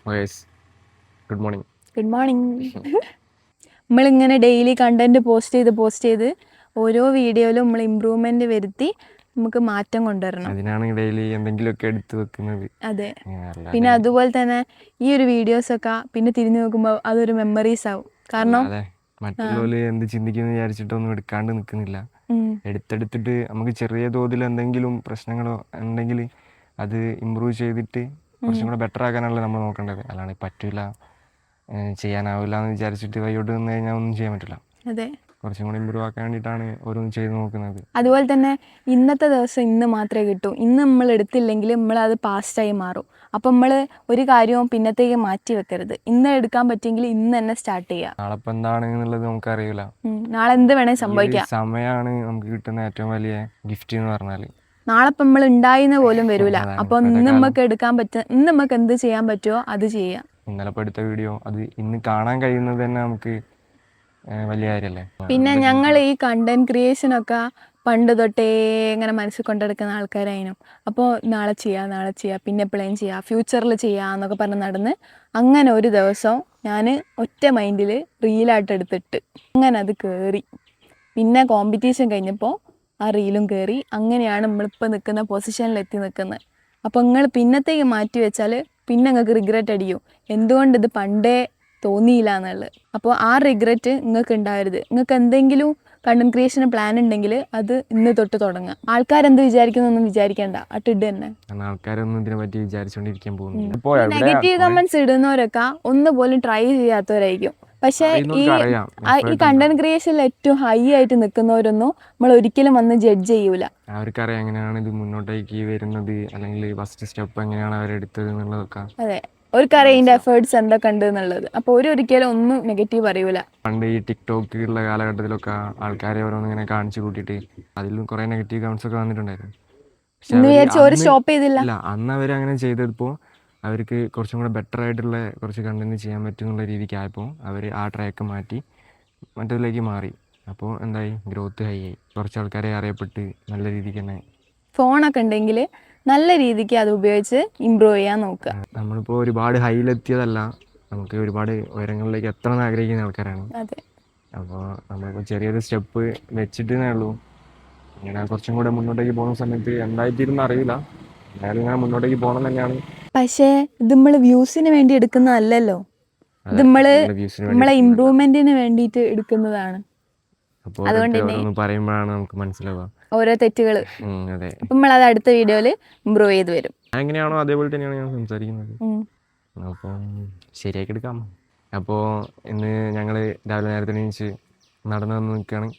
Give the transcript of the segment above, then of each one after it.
Good morning. Good morning. നമ്മളിങ്ങനെ daily content post ചെയ്ത് ഓരോ വീഡിയോയിലും നമ്മൾ ഇമ്പ്രൂവ്മെന്റ് വരുത്തി നമുക്ക് മാറ്റം കൊണ്ടുവരണം. അതിനാണ് ഡെയിലി എന്തെങ്കിലുമൊക്കെ എടുത്തു വെക്കുന്നത്. അതെ. പിന്നെ അതുപോലെ തന്നെ ഈ ഒരു വീഡിയോസൊക്കെ പിന്നെ തിരിഞ്ഞു നോക്കുമ്പോൾ അതൊരു മെമ്മറീസ് ആവും. കാരണം മറ്റുള്ളവര് എന്ത് ചിന്തിക്കുന്നു വിചാരിച്ചിട്ടൊന്നും എടുക്കാണ്ട് നിൽക്കുന്നില്ല. എടുത്തെടുത്തിട്ട് നമുക്ക് ചെറിയ തോതിൽ എന്തെങ്കിലും പ്രശ്നങ്ങളോ ഉണ്ടെങ്കിൽ അത് ഇമ്പ്രൂവ് ചെയ്തിട്ട് കുറച്ചും കൂടെ ബെറ്റർ ആക്കാനാണല്ലോ നമ്മൾ നോക്കേണ്ടത്. അല്ലാണ്ട് പറ്റില്ല, ചെയ്യാനാവില്ല എന്ന് വിചാരിച്ചിട്ട് വൈകിട്ട് നിന്ന് കഴിഞ്ഞാൽ ഒന്നും ചെയ്യാൻ പറ്റില്ല. അതെ, കുറച്ചും കൂടി ഇമ്പ്രൂവ് ആക്കാൻ വേണ്ടിയിട്ടാണ് ഓരോന്നും ചെയ്ത് നോക്കുന്നത്. അതുപോലെ തന്നെ ഇന്നത്തെ ദിവസം ഇന്ന് മാത്രമേ കിട്ടൂ. ഇന്ന് നമ്മൾ എടുത്തില്ലെങ്കിൽ നമ്മളത് പാസ്റ്റായി മാറും. അപ്പം നമ്മൾ ഒരു കാര്യവും പിന്നത്തേക്ക് മാറ്റി വെക്കരുത്. ഇന്ന് എടുക്കാൻ പറ്റിയെങ്കിൽ ഇന്ന് തന്നെ സ്റ്റാർട്ട് ചെയ്യാം. നാളെ ഇപ്പം എന്താണ് എന്നുള്ളത് നമുക്കറിയില്ല. നാളെ എന്ത് വേണേൽ സംഭവിക്കാം. സമയമാണ് നമുക്ക് കിട്ടുന്ന ഏറ്റവും വലിയ ഗിഫ്റ്റ് എന്ന് പറഞ്ഞാൽ. നാളെ ഇപ്പം നമ്മൾ ഉണ്ടായിന്ന് പോലും വരൂല. അപ്പോൾ ഇന്ന് നമുക്ക് ഇന്ന് നമുക്ക് എന്ത് ചെയ്യാൻ പറ്റുമോ അത് ചെയ്യാം. ഇന്നലെ ഇപ്പോൾ എടുത്ത വീഡിയോ അത് ഇന്ന് കാണാൻ കഴിയുന്നത് തന്നെ നമുക്ക് വലിയ കാര്യമല്ലേ. പിന്നെ ഞങ്ങൾ ഈ കണ്ടന്റ് ക്രിയേഷനൊക്കെ പണ്ട് തൊട്ടേ ഇങ്ങനെ മനസ്സിൽ കൊണ്ടെടുക്കുന്ന ആൾക്കാരായിരുന്നു. അപ്പോൾ നാളെ ചെയ്യാം പിന്നെ എപ്പോഴേലും ചെയ്യാം, ഫ്യൂച്ചറിൽ ചെയ്യാമെന്നൊക്കെ പറഞ്ഞ് നടന്ന് അങ്ങനെ ഒരു ദിവസം ഞാൻ ഒറ്റ മൈൻഡിൽ റീലായിട്ട് എടുത്തിട്ട് അങ്ങനെ അത് കയറി. പിന്നെ കോമ്പറ്റീഷൻ കഴിഞ്ഞപ്പോൾ ആ റീലും കയറി. അങ്ങനെയാണ് നമ്മളിപ്പോൾ നിൽക്കുന്ന പൊസിഷനിലെത്തി നിൽക്കുന്നത്. അപ്പോൾ നിങ്ങൾ പിന്നത്തേക്ക് മാറ്റി വെച്ചാൽ പിന്നെ നിങ്ങൾക്ക് റിഗ്രറ്റ് അടിക്കും, എന്തുകൊണ്ട് ഇത് പണ്ടേ തോന്നിയില്ല എന്നുള്ളത്. അപ്പോൾ ആ റിഗ്രറ്റ് നിങ്ങൾക്ക് ഉണ്ടാവരുത്. നിങ്ങൾക്ക് എന്തെങ്കിലും കണ്ടന്റ് ക്രിയേഷൻ പ്ലാൻ ഉണ്ടെങ്കിൽ അത് ഇന്ന് തൊട്ട് തുടങ്ങുക. ആൾക്കാരെന്ത് വിചാരിക്കുന്നൊന്നും വിചാരിക്കേണ്ട, അട്ടിട്ട് തന്നെ. ആൾക്കാരൊന്നും ഇതിനെ പറ്റി വിചാരിച്ചുകൊണ്ടിരിക്കാൻ പോകുന്നു. നെഗറ്റീവ് കമന്റ്സ് ഇടുന്നവരൊക്കെ ഒന്നുപോലും ട്രൈ ചെയ്യാത്തവരായിരിക്കും. പക്ഷേ ഈ കണ്ടന്റ് ക്രിയേഷനിൽ ഏറ്റവും ഹൈ ആയിട്ട് നിൽക്കുന്നവരൊന്നും നമ്മൾ ഒരിക്കലും വന്ന് ജഡ്ജ് ചെയ്യൂല. അവർക്കറിയാം എങ്ങനെയാണ് ഇത് മുന്നോട്ടേക്ക് വരുന്നത്, അല്ലെങ്കിൽ ഫസ്റ്റ് സ്റ്റെപ്പ് എങ്ങനെയാണ് അവരെടുത്തത് എന്നുള്ളതൊക്കെ. അതെ, അവർക്കറിയാം ഇതിന്റെ എഫേർട്സ് എന്തൊക്കെ ഉണ്ട് എന്നുള്ളത്. അപ്പോൾ ഒരിക്കലും ഒന്നും നെഗറ്റീവ് പറയൂല. പണ്ട് ഈ ടിക്ടോക്കുള്ള കാലഘട്ടത്തിലൊക്കെ ആൾക്കാരെ ഓരോന്ന് ഇങ്ങനെ കാണിച്ചു കൂട്ടിയിട്ട് അതിലും കുറെ നെഗറ്റീവ് കമന്റ്സ് ഒക്കെ വന്നിട്ടുണ്ടായിരുന്നു. സ്റ്റോപ്പ് ചെയ്തില്ല. അന്ന് അവർ അങ്ങനെ ചെയ്തപ്പോൾ അവർക്ക് കുറച്ചും കൂടെ ബെറ്റർ ആയിട്ടുള്ള കുറച്ച് കണ്ടന്റ് ചെയ്യാൻ പറ്റുന്നുള്ള രീതിക്കായപ്പോൾ അവർ ആ ട്രാക്ക് മാറ്റി മറ്റതിലേക്ക് മാറി. അപ്പോൾ എന്തായി, ഗ്രോത്ത് ഹൈ ആയി, കുറച്ച് ആൾക്കാരെ അറിയപ്പെട്ട് നല്ല രീതിക്ക് തന്നെ. ഫോണൊക്കെ ഉണ്ടെങ്കിൽ നല്ല രീതിക്ക് അത് ഉപയോഗിച്ച് ഇമ്പ്രൂവ് ചെയ്യാൻ നോക്കുക. നമ്മളിപ്പോൾ ഒരുപാട് ഹൈയിലെത്തിയതല്ല, നമുക്ക് ഒരുപാട് ഉയരങ്ങളിലേക്ക് എത്തണം എന്ന് ആഗ്രഹിക്കുന്ന ആൾക്കാരാണ്. അതെ. അപ്പോൾ നമ്മളിപ്പോൾ ചെറിയൊരു സ്റ്റെപ്പ് വെച്ചിട്ടേ ഉള്ളൂ. ഇങ്ങനെ കുറച്ചും കൂടെ മുന്നോട്ടേക്ക് പോകുന്ന സമയത്ത് എന്തായിത്തീരുന്ന അറിയില്ല, എന്നാലും ഇങ്ങനെ മുന്നോട്ടേക്ക് പോകണം തന്നെയാണ്. പക്ഷേ ഇത് നമ്മൾ വ്യൂസിന് വേണ്ടി എടുക്കുന്നതല്ലല്ലോ, ഇത് നമ്മളെ ഇമ്പ്രൂവ്മെന്റിന് വേണ്ടിയിട്ട് എടുക്കുന്നതാണ്. അതുകൊണ്ട് പറയുമ്പോഴാണ് നമുക്ക് മനസ്സിലാവുക ഓരോ തെറ്റുകൾ. അതെ, അപ്പം നമ്മളത് അടുത്ത വീഡിയോയിൽ ഇമ്പ്രൂവ് ചെയ്ത് വരും. എങ്ങനെയാണോ അതേപോലെ തന്നെയാണ് ഞാൻ സംസാരിക്കുന്നത്. അപ്പം ശരിയാക്കി എടുക്കാം. അപ്പോൾ ഇന്ന് ഞങ്ങൾ രാവിലെ നേരത്തെ എണീച്ച് നടന്നു വന്ന് നിൽക്കുകയാണ്.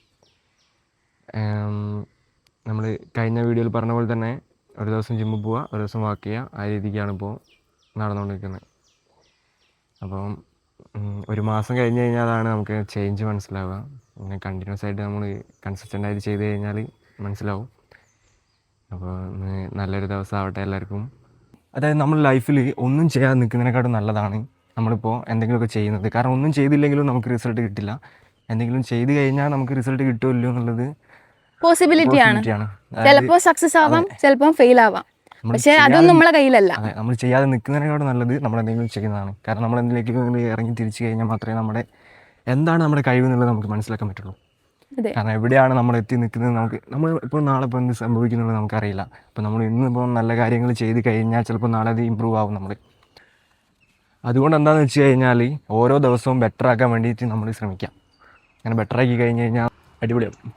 നമ്മൾ കഴിഞ്ഞ വീഡിയോയിൽ പറഞ്ഞ പോലെ തന്നെ ഒരു ദിവസം ജിമ്മിൽ പോവുക, ഒരു ദിവസം വാക്ക് ചെയ്യുക, ആ രീതിക്കാണ് ഇപ്പോൾ നടന്നുകൊണ്ടിരിക്കുന്നത്. അപ്പം ഒരു മാസം കഴിഞ്ഞ് കഴിഞ്ഞാൽ അതാണ് നമുക്ക് ചേഞ്ച് മനസ്സിലാവുക. ഇങ്ങനെ കണ്ടിന്യൂസ് ആയിട്ട് നമ്മൾ കൺസിസ്റ്റൻ്റ് ആയിട്ട് ചെയ്ത് കഴിഞ്ഞാൽ മനസ്സിലാവും. അപ്പോൾ നല്ലൊരു ദിവസം ആവട്ടെ എല്ലാവർക്കും. അതായത് നമ്മൾ ലൈഫിൽ ഒന്നും ചെയ്യാതെ നിൽക്കുന്നതിനെക്കാട്ടും നല്ലതാണ് നമ്മളിപ്പോൾ എന്തെങ്കിലുമൊക്കെ ചെയ്യുന്നത്. കാരണം ഒന്നും ചെയ്തില്ലെങ്കിലും നമുക്ക് റിസൾട്ട് കിട്ടില്ല, എന്തെങ്കിലും ചെയ്ത് കഴിഞ്ഞാൽ നമുക്ക് റിസൾട്ട് കിട്ടുമല്ലോ എന്നുള്ളത് പോസിബിലിറ്റിയാണ്. ചിലപ്പോൾ സക്സസ് ആവാം, ചിലപ്പോൾ ഫെയിൽ ആവാം, പക്ഷേ അതൊന്നും നമ്മളെ കയ്യിലല്ല. അതെ, നമ്മൾ ചെയ്യാതെ നിൽക്കുന്നതിനേക്കാളും നല്ലത് നമ്മൾ എന്തെങ്കിലും ചെയ്യുന്നതാണ്. കാരണം നമ്മൾ എന്തെങ്കിലും ഇറങ്ങി തിരിച്ചു കഴിഞ്ഞാൽ മാത്രമേ നമ്മുടെ എന്താണ് നമ്മുടെ കഴിവ് എന്നുള്ളത് നമുക്ക് മനസ്സിലാക്കാൻ പറ്റുള്ളൂ. കാരണം എവിടെയാണ് നമ്മൾ എത്തി നിൽക്കുന്നത്, നമ്മൾ ഇപ്പോൾ നാളെ ഇപ്പോൾ എന്ത് സംഭവിക്കുന്നുള്ളത് നമുക്കറിയില്ല. അപ്പോൾ നമ്മൾ ഇന്നിപ്പോൾ നല്ല കാര്യങ്ങൾ ചെയ്ത് കഴിഞ്ഞാൽ ചിലപ്പോൾ നാളെ അത് ഇമ്പ്രൂവ് ആവും നമ്മൾ. അതുകൊണ്ട് എന്താണെന്ന് വെച്ച് കഴിഞ്ഞാൽ ഓരോ ദിവസവും ബെറ്റർ ആക്കാൻ വേണ്ടിയിട്ട് നമ്മൾ ശ്രമിക്കാം. അങ്ങനെ ബെറ്റർ ആക്കി കഴിഞ്ഞ് കഴിഞ്ഞാൽ അടിപൊളിയാവും.